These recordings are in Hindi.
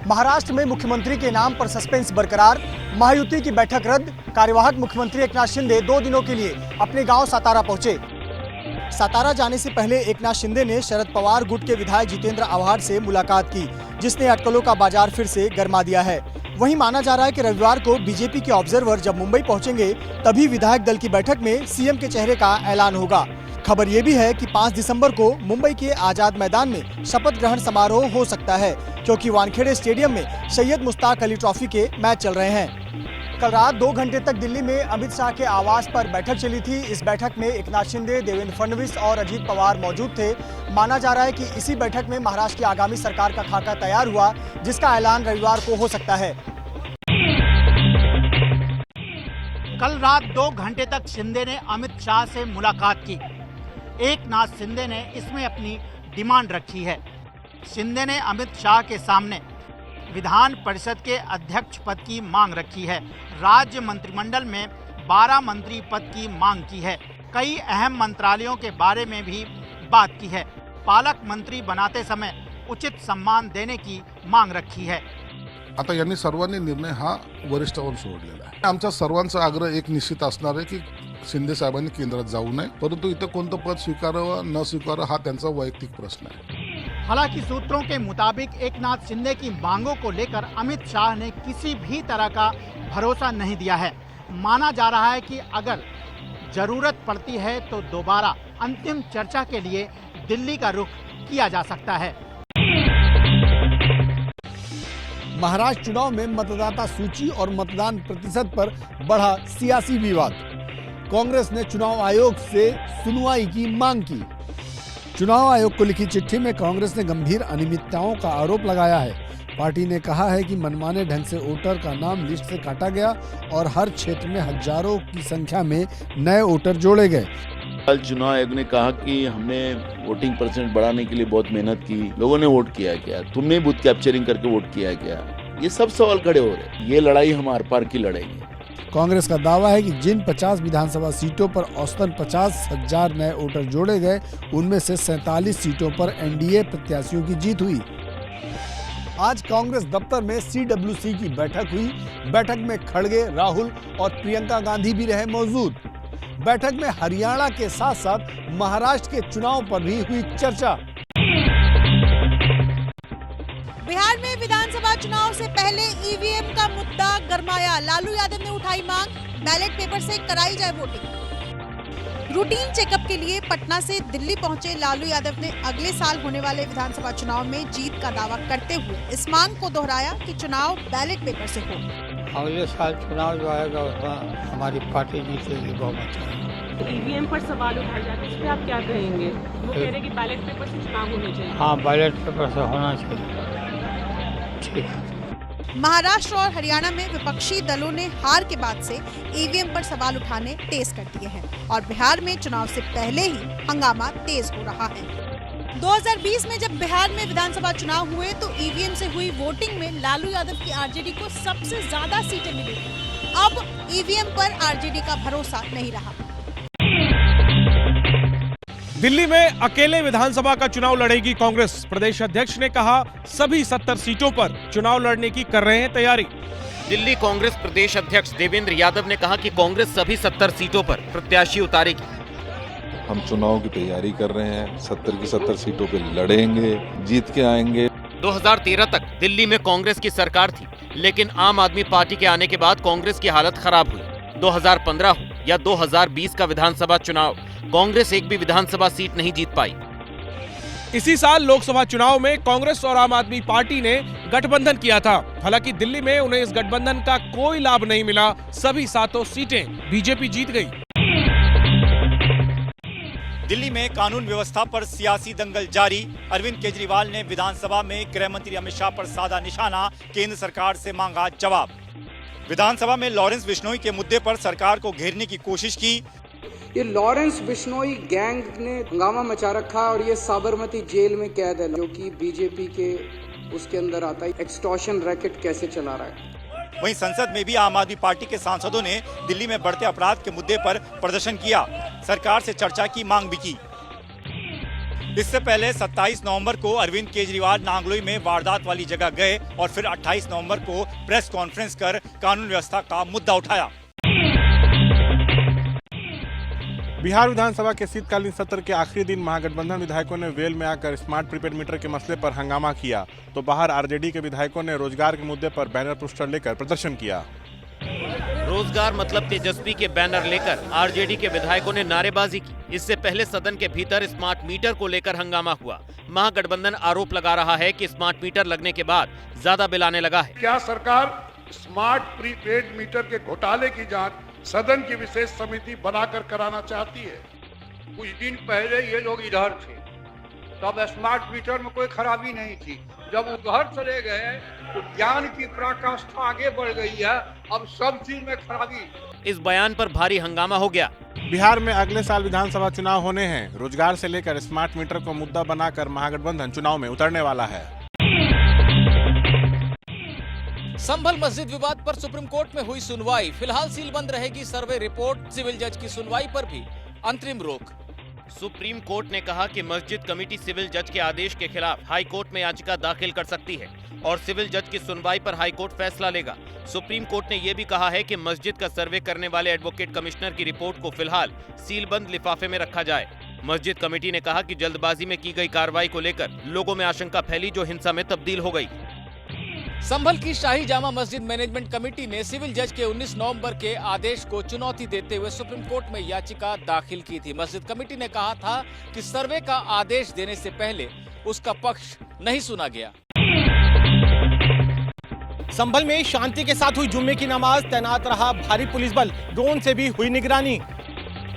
महाराष्ट्र में मुख्यमंत्री के नाम पर सस्पेंस बरकरार, महायुति की बैठक रद्द। कार्यवाहक मुख्यमंत्री एकनाथ शिंदे 2 दिनों के लिए अपने गांव सातारा पहुंचे। सातारा जाने से पहले एकनाथ शिंदे ने शरद पवार गुट के विधायक जितेंद्र आव्हाड से मुलाकात की, जिसने अटकलों का बाजार फिर से गरमा दिया है। वहीं माना जा रहा है कि रविवार को बीजेपी के ऑब्जर्वर जब मुंबई पहुंचेंगे, तभी विधायक दल की बैठक में सीएम के चेहरे का ऐलान होगा। खबर ये भी है कि 5 दिसंबर को मुंबई के आजाद मैदान में शपथ ग्रहण समारोह हो सकता है, क्योंकि वानखेड़े स्टेडियम में सैयद मुश्ताक अली ट्रॉफी के मैच चल रहे हैं। कल रात 2 घंटे तक दिल्ली में अमित शाह के आवास पर बैठक चली थी। इस बैठक में एकनाथ शिंदे, देवेंद्र फडणवीस और अजीत पवार मौजूद थे। माना जा रहा है कि इसी बैठक में महाराष्ट्र की आगामी सरकार का खाका तैयार हुआ, जिसका ऐलान रविवार को हो सकता है। कल रात 2 घंटे तक शिंदे ने अमित शाह से मुलाकात की। एकनाथ शिंदे ने इसमें अपनी डिमांड रखी है। शिंदे ने अमित शाह के सामने विधान परिषद के अध्यक्ष पद की मांग रखी है। राज्य मंत्रिमंडल में 12 मंत्री पद की मांग की है। कई अहम मंत्रालयों के बारे में भी बात की है। पालक मंत्री बनाते समय उचित सम्मान देने की मांग रखी है। आता यांनी सर्वांनी निर्णय हा वरिष्ठांवर सोडलेला आहे। आमचा सर्वांचा आग्रह एक निश्चित असणार आहे की शिंदे साहेबांनी केंद्रात जाऊ नये, परंतु इथं कोणतं पद स्वीकारावं न स्वीकारावं हा त्यांचा वैयक्तिक प्रश्न आहे। हालांकि सूत्रों के मुताबिक एकनाथ शिंदे की मांगों को लेकर अमित शाह ने किसी भी तरह का भरोसा नहीं दिया है। माना जा रहा है कि अगर जरूरत पड़ती है तो दोबारा अंतिम चर्चा के लिए दिल्ली का रुख किया जा सकता है। महाराष्ट्र चुनाव में मतदाता सूची और मतदान प्रतिशत पर बढ़ा सियासी विवाद। कांग्रेस ने चुनाव आयोग से सुनवाई की मांग की। चुनाव आयोग को लिखी चिट्ठी में कांग्रेस ने गंभीर अनियमितताओं का आरोप लगाया है। पार्टी ने कहा है कि मनमाने ढंग से वोटर का नाम लिस्ट से काटा गया और हर क्षेत्र में हजारों की संख्या में नए वोटर जोड़े गए। कल चुनाव आयोग ने कहा कि हमने वोटिंग परसेंट बढ़ाने के लिए बहुत मेहनत की, लोगों ने वोट किया क्या, तुमने बूथ कैप्चरिंग करके वोट किया क्या, ये सब सवाल खड़े हो रहे। ये लड़ाई हम आर पार की लड़ाई। कांग्रेस का दावा है कि जिन 50 विधानसभा सीटों पर औसतन 50,000 नए वोटर जोड़े गए, उनमें से 47 सीटों पर एनडीए प्रत्याशियों की जीत हुई। आज कांग्रेस दफ्तर में सीडब्ल्यूसी की बैठक हुई। बैठक में खड़गे, राहुल और प्रियंका गांधी भी रहे मौजूद। बैठक में हरियाणा के साथ साथ महाराष्ट्र के चुनाव पर भी हुई चर्चा। बिहार में विधानसभा चुनाव से पहले ईवीएम का मुद्दा गरमाया। लालू यादव ने उठाई मांग, बैलेट पेपर से कराई जाए वोटिंग। रूटीन चेकअप के लिए पटना से दिल्ली पहुंचे लालू यादव ने अगले साल होने वाले विधानसभा चुनाव में जीत का दावा करते हुए इस मांग को दोहराया कि चुनाव बैलेट पेपर से हो। अगले साल चुनाव जो आएगा उसमें हमारी पार्टी जीतेगी बहुमत। ईवीएम पर सवाल उठाए जाते हैं, इस पे आप क्या कहेंगे? वो कह रहे हैं कि बैलेट पेपर से चुनाव होने चाहिए। हाँ, बैलेट पेपर से होना चाहिए। महाराष्ट्र और हरियाणा में विपक्षी दलों ने हार के बाद से ईवीएम पर सवाल उठाने तेज कर दिए हैं और बिहार में चुनाव से पहले ही हंगामा तेज हो रहा है। 2020 में जब बिहार में विधानसभा चुनाव हुए तो ईवीएम से हुई वोटिंग में लालू यादव की आरजेडी को सबसे ज्यादा सीटें मिली थी। अब ईवीएम पर आरजेडी का भरोसा नहीं रहा। दिल्ली में अकेले विधानसभा का चुनाव लड़ेगी कांग्रेस। प्रदेश अध्यक्ष ने कहा सभी 70 सीटों पर चुनाव लड़ने की कर रहे हैं तैयारी। दिल्ली कांग्रेस प्रदेश अध्यक्ष देवेंद्र यादव ने कहा कि कांग्रेस सभी 70 सीटों पर प्रत्याशी उतारेगी। हम चुनाव की तैयारी कर रहे हैं, 70 की 70 सीटों पे लड़ेंगे, जीत के आएंगे। 2013 तक दिल्ली में कांग्रेस की सरकार थी, लेकिन आम आदमी पार्टी के आने के बाद कांग्रेस की हालत खराब हुई। 2015 हो या 2020 का विधानसभा चुनाव, कांग्रेस एक भी विधानसभा सीट नहीं जीत पाई। इसी साल लोकसभा चुनाव में कांग्रेस और आम आदमी पार्टी ने गठबंधन किया था। हालांकि दिल्ली में उन्हें इस गठबंधन का कोई लाभ नहीं मिला। सभी 7 सीटें बीजेपी जीत गई। दिल्ली में कानून व्यवस्था पर सियासी दंगल जारी। अरविंद केजरीवाल ने विधानसभा में गृह मंत्री अमित शाह पर साधा निशाना, केंद्र सरकार से मांगा जवाब। विधानसभा में लॉरेंस बिश्नोई के मुद्दे पर सरकार को घेरने की कोशिश की। ये लॉरेंस बिश्नोई गैंग ने हंगामा मचा रखा और ये साबरमती जेल में कैद है, जो कि बीजेपी के उसके अंदर आता है। एक्सटॉर्शन रैकेट कैसे चला रहा है। वहीं संसद में भी आम आदमी पार्टी के सांसदों ने दिल्ली में बढ़ते अपराध के मुद्दे पर प्रदर्शन किया, सरकार से चर्चा की मांग भी की। इससे पहले 27 नवंबर को अरविंद केजरीवाल नांगलोई में वारदात वाली जगह गए और फिर 28 नवंबर को प्रेस कॉन्फ्रेंस कर कानून व्यवस्था का मुद्दा उठाया। बिहार विधानसभा के शीतकालीन सत्र के आखिरी दिन महागठबंधन विधायकों ने वेल में आकर स्मार्ट प्रीपेड मीटर के मसले पर हंगामा किया, तो बाहर आरजेडी के विधायकों ने रोजगार के मुद्दे पर बैनर पोस्टर लेकर प्रदर्शन किया। रोजगार मतलब तेजस्वी के बैनर लेकर आरजेडी के विधायकों ने नारेबाजी की। इससे पहले सदन के भीतर स्मार्ट मीटर को लेकर हंगामा हुआ। महागठबंधन आरोप लगा रहा है कि स्मार्ट मीटर लगने के बाद ज्यादा बिल आने लगा है। क्या सरकार स्मार्ट प्रीपेड मीटर के घोटाले की जांच सदन की विशेष समिति बनाकर कराना चाहती है? कुछ दिन पहले ये लोग इधर थे, तब स्मार्ट मीटर में कोई खराबी नहीं थी। जब उधर चले गए तो ज्ञान की पराकाष्ठा आगे बढ़ गई है, अब सब चीज में खराबी। इस बयान पर भारी हंगामा हो गया। बिहार में अगले साल विधानसभा चुनाव होने हैं। रोजगार से लेकर स्मार्ट मीटर को मुद्दा बनाकर महागठबंधन चुनाव में उतरने वाला है। संभल मस्जिद विवाद पर सुप्रीम कोर्ट में हुई सुनवाई। फिलहाल सीलबंद रहेगी सर्वे रिपोर्ट। सिविल जज की सुनवाई पर भी अंतरिम रोक। सुप्रीम कोर्ट ने कहा कि मस्जिद कमेटी सिविल जज के आदेश के खिलाफ हाई कोर्ट में याचिका दाखिल कर सकती है और सिविल जज की सुनवाई पर हाई कोर्ट फैसला लेगा। सुप्रीम कोर्ट ने यह भी कहा है कि मस्जिद का सर्वे करने वाले एडवोकेट कमिश्नर की रिपोर्ट को फिलहाल सीलबंद लिफाफे में रखा जाए। मस्जिद कमेटी ने कहा कि जल्दबाजी में की गई कार्रवाई को लेकर लोगों में आशंका फैली, जो हिंसा में तब्दील हो गई। संभल की शाही जामा मस्जिद मैनेजमेंट कमेटी ने सिविल जज के 19 नवंबर के आदेश को चुनौती देते हुए सुप्रीम कोर्ट में याचिका दाखिल की थी। मस्जिद कमेटी ने कहा था कि सर्वे का आदेश देने से पहले उसका पक्ष नहीं सुना गया। संभल में शांति के साथ हुई जुम्मे की नमाज, तैनात रहा भारी पुलिस बल, ड्रोन से भी हुई निगरानी।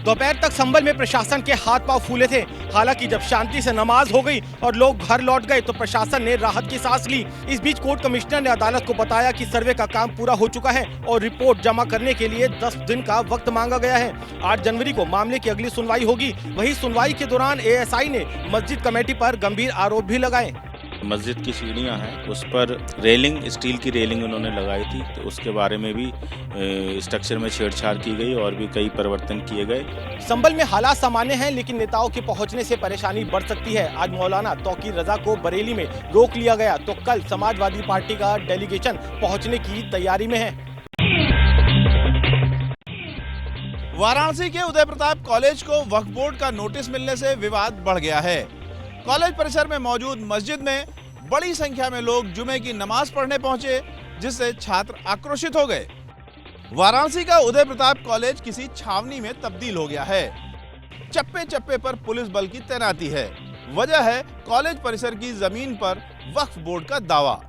दोपहर तक संभल में प्रशासन के हाथ पांव फूले थे। हालांकि जब शांति से नमाज हो गई और लोग घर लौट गए तो प्रशासन ने राहत की सांस ली। इस बीच कोर्ट कमिश्नर ने अदालत को बताया कि सर्वे का काम पूरा हो चुका है और रिपोर्ट जमा करने के लिए 10 दिन का वक्त मांगा गया है। 8 जनवरी को मामले की अगली सुनवाई होगी। वहीं सुनवाई के दौरान एएसआई ने मस्जिद कमेटी पर गंभीर आरोप भी लगाए। मस्जिद की सीढ़ियां हैं, उस पर रेलिंग, स्टील की रेलिंग उन्होंने लगाई थी, तो उसके बारे में भी स्ट्रक्चर में छेड़छाड़ की गई और भी कई परिवर्तन किए गए। संभल में हालात सामान्य हैं, लेकिन नेताओं के पहुंचने से परेशानी बढ़ सकती है। आज मौलाना तौकीर रजा को बरेली में रोक लिया गया, तो कल समाजवादी पार्टी का डेलीगेशन पहुंचने की तैयारी में है। वाराणसी के उदय प्रताप कॉलेज को वक्फ बोर्ड का नोटिस मिलने से विवाद बढ़ गया है। कॉलेज परिसर में मौजूद मस्जिद में बड़ी संख्या में लोग जुमे की नमाज पढ़ने पहुंचे, जिससे छात्र आक्रोशित हो गए। वाराणसी का उदय प्रताप कॉलेज किसी छावनी में तब्दील हो गया है। चप्पे चप्पे पर पुलिस बल की तैनाती है। वजह है कॉलेज परिसर की जमीन पर वक्फ बोर्ड का दावा।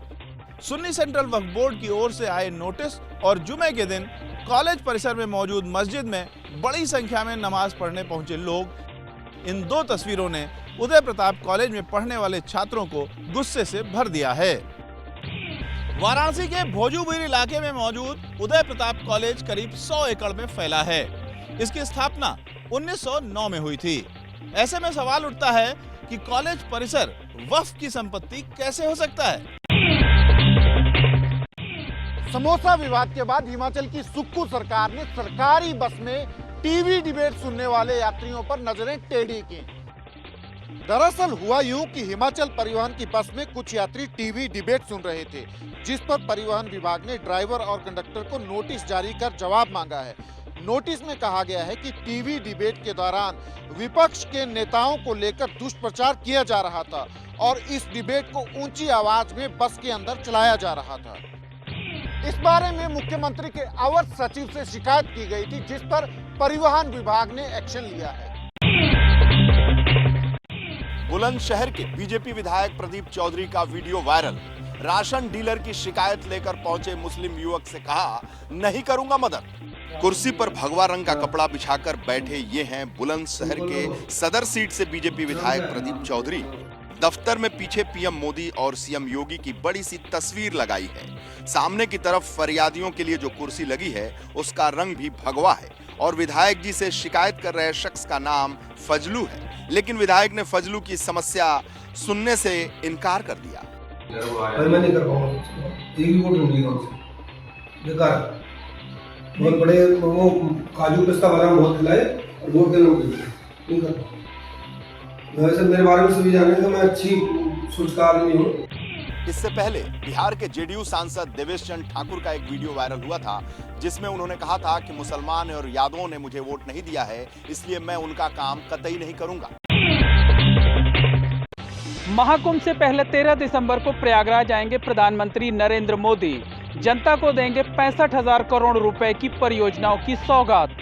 सुन्नी सेंट्रल वक्फ बोर्ड की ओर से आए नोटिस और जुमे के दिन कॉलेज परिसर में मौजूद मस्जिद में बड़ी संख्या में नमाज पढ़ने पहुंचे लोग। इन दो तस्वीरों ने उदय प्रताप कॉलेज में पढ़ने वाले छात्रों को गुस्से से भर दिया है। वाराणसी के भोजूबीर इलाके में मौजूद उदय प्रताप कॉलेज करीब 100 एकड़ में फैला है। इसकी स्थापना 1909 में हुई थी। ऐसे में सवाल उठता है कि कॉलेज परिसर वक्फ की संपत्ति कैसे हो सकता है। समोसा विवाद के बाद हिमाचल की सुक्खू सरकार ने सरकारी बस में टीवी डिबेट सुनने वाले यात्रियों पर नजरें टेढ़ी की। दरअसल हुआ यूं कि हिमाचल परिवहन की बस में कुछ यात्री टीवी डिबेट सुन रहे थे, जिस पर परिवहन विभाग ने ड्राइवर और कंडक्टर को नोटिस जारी कर जवाब मांगा है। नोटिस में कहा गया है कि टीवी डिबेट के दौरान विपक्ष के नेताओं को लेकर दुष्प्रचार किया जा रहा था और इस डिबेट को ऊंची आवाज में बस के अंदर चलाया जा रहा था। इस बारे में मुख्यमंत्री के अवर सचिव से शिकायत की गई थी, जिस पर परिवहन विभाग ने एक्शन लिया है। बुलंदशहर के बीजेपी विधायक प्रदीप चौधरी का वीडियो वायरल। राशन डीलर की शिकायत लेकर पहुंचे मुस्लिम युवक से कहा, नहीं करूंगा मदद। कुर्सी पर भगवा रंग का कपड़ा बिछाकर बैठे ये हैं बुलंदशहर के सदर सीट से बीजेपी विधायक प्रदीप चौधरी। दफ्तर में पीछे पीएम मोदी और सीएम योगी की बड़ी सी तस्वीर लगाई है। सामने की तरफ फरियादियों के लिए जो कुर्सी लगी है उसका रंग भी भगवा है और विधायक जी से शिकायत कर रहे शख्स का नाम फजलू है, लेकिन विधायक ने फजलू की समस्या सुनने से इनकार कर दिया। मैं नहीं कर पाऊंगा, एक भी वोट नहीं मिलेगा उसे, बेकार। बहुत बड़े वो काजू पिस्ता बादाम बहुत खिलाए और वोट देना नहीं कर पाऊंगा। वैसे मेरे बारे में सभी जाने तो मैं अच्छी सूचकार नहीं हूँ। इससे पहले बिहार के जेडीयू सांसद देवेश चंद्र ठाकुर का एक वीडियो वायरल हुआ था जिसमें उन्होंने कहा था कि मुसलमान और यादवों ने मुझे वोट नहीं दिया है, इसलिए मैं उनका काम कतई नहीं करूंगा। महाकुंभ से पहले 13 दिसंबर को प्रयागराज आएंगे प्रधानमंत्री नरेंद्र मोदी। जनता को देंगे 65,000 करोड़ रुपए की परियोजनाओं की सौगात।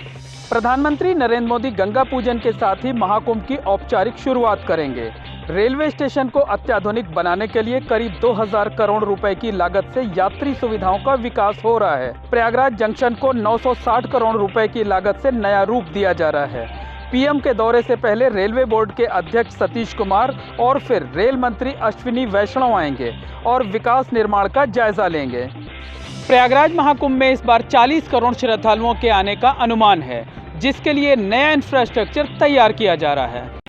प्रधानमंत्री नरेंद्र मोदी गंगा पूजन के साथ ही महाकुंभ की औपचारिक शुरुआत करेंगे। रेलवे स्टेशन को अत्याधुनिक बनाने के लिए करीब 2,000 करोड़ रुपए की लागत से यात्री सुविधाओं का विकास हो रहा है। प्रयागराज जंक्शन को 960 करोड़ रुपए की लागत से नया रूप दिया जा रहा है। पीएम के दौरे से पहले रेलवे बोर्ड के अध्यक्ष सतीश कुमार और फिर रेल मंत्री अश्विनी वैष्णव आएंगे और विकास निर्माण का जायजा लेंगे। प्रयागराज महाकुंभ में इस बार 40 करोड़ श्रद्धालुओं के आने का अनुमान है, जिसके लिए नया इंफ्रास्ट्रक्चर तैयार किया जा रहा है।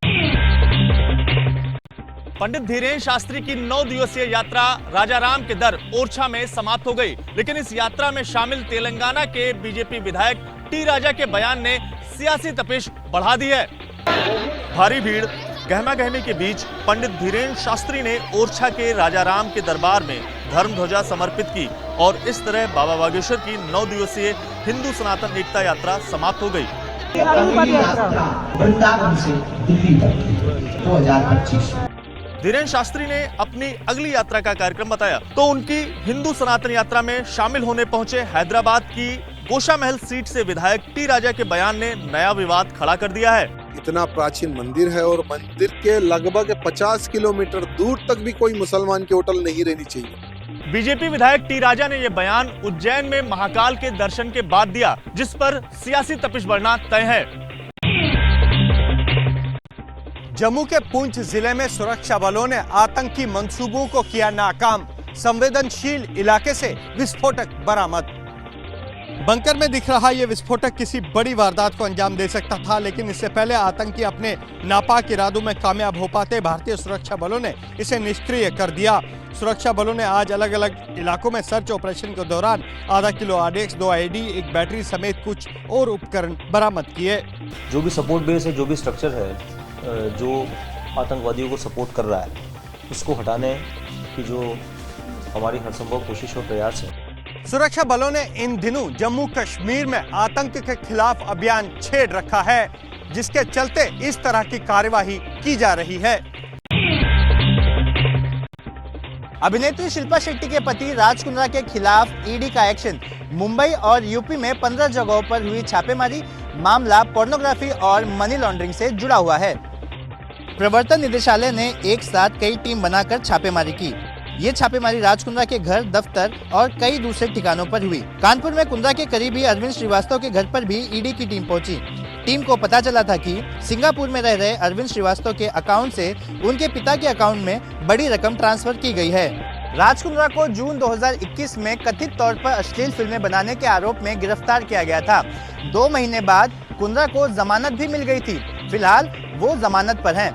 पंडित धीरेन्द्र शास्त्री की 9 दिवसीय यात्रा राजाराम के दर ओरछा में समाप्त हो गई, लेकिन इस यात्रा में शामिल तेलंगाना के बीजेपी विधायक टी राजा के बयान ने सियासी तपिश बढ़ा दी है। भारी भीड़ गहमा गहमी के बीच पंडित धीरेन्द्र शास्त्री ने ओरछा के राजाराम के दरबार में धर्म ध्वजा समर्पित की और इस तरह बाबा बागेश्वर की 9 दिवसीय हिंदू सनातन एकता यात्रा समाप्त हो गई। वृंदावन से दिल्ली तक 2025। धीरेन्द्र शास्त्री ने अपनी अगली यात्रा का कार्यक्रम बताया तो उनकी हिंदू सनातन यात्रा में शामिल होने पहुंचे हैदराबाद की गोशा महल सीट से विधायक टी राजा के बयान ने नया विवाद खड़ा कर दिया है। इतना प्राचीन मंदिर है और मंदिर के लगभग 50 किलोमीटर दूर तक भी कोई मुसलमान की होटल नहीं रहनी चाहिए। बीजेपी विधायक टी राजा ने यह बयान उज्जैन में महाकाल के दर्शन के बाद दिया, जिस पर सियासी तपिश बढ़ना तय है। जम्मू के पुंछ जिले में सुरक्षा बलों ने आतंकी मंसूबों को किया नाकाम। संवेदनशील इलाके से विस्फोटक बरामद। बंकर में दिख रहा यह विस्फोटक किसी बड़ी वारदात को अंजाम दे सकता था, लेकिन इससे पहले आतंकी अपने नापाक इरादों में कामयाब हो पाते भारतीय सुरक्षा बलों ने इसे निष्क्रिय कर दिया। सुरक्षा बलों ने आज अलग अलग इलाकों में सर्च ऑपरेशन के दौरान आधा किलो आरडीएक्स, 2 आईडी, एक बैटरी समेत कुछ और उपकरण बरामद किए। जो भी सपोर्ट बेस है, जो भी स्ट्रक्चर है जो आतंकवादियों को सपोर्ट कर रहा है, उसको हटाने की जो हमारी हर संभव कोशिश और प्रयास है। सुरक्षा बलों ने इन दिनों जम्मू कश्मीर में आतंक के खिलाफ अभियान छेड़ रखा है, जिसके चलते इस तरह की कार्यवाही की जा रही है। अभिनेत्री शिल्पा शेट्टी के पति राज कुंद्रा के खिलाफ ईडी का एक्शन। मुंबई और यूपी में 15 जगहों पर हुई छापेमारी। मामला पोर्नोग्राफी और मनी लॉन्ड्रिंग से जुड़ा हुआ है। प्रवर्तन निदेशालय ने एक साथ कई टीम बनाकर छापेमारी की। ये छापेमारी राज कुंद्रा के घर, दफ्तर और कई दूसरे ठिकानों पर हुई। कानपुर में कुंद्रा के करीबी अरविंद श्रीवास्तव के घर पर भी ईडी की टीम पहुंची। टीम को पता चला था कि सिंगापुर में रह रहे अरविंद श्रीवास्तव के अकाउंट से उनके पिता के अकाउंट में बड़ी रकम ट्रांसफर की गई है। राज कुंद्रा को जून 2021 में कथित तौर पर अश्लील फिल्में बनाने के आरोप में गिरफ्तार किया गया था। 2 महीने बाद कुंद्रा को जमानत भी मिल गई थी। फिलहाल वो जमानत पर हैं।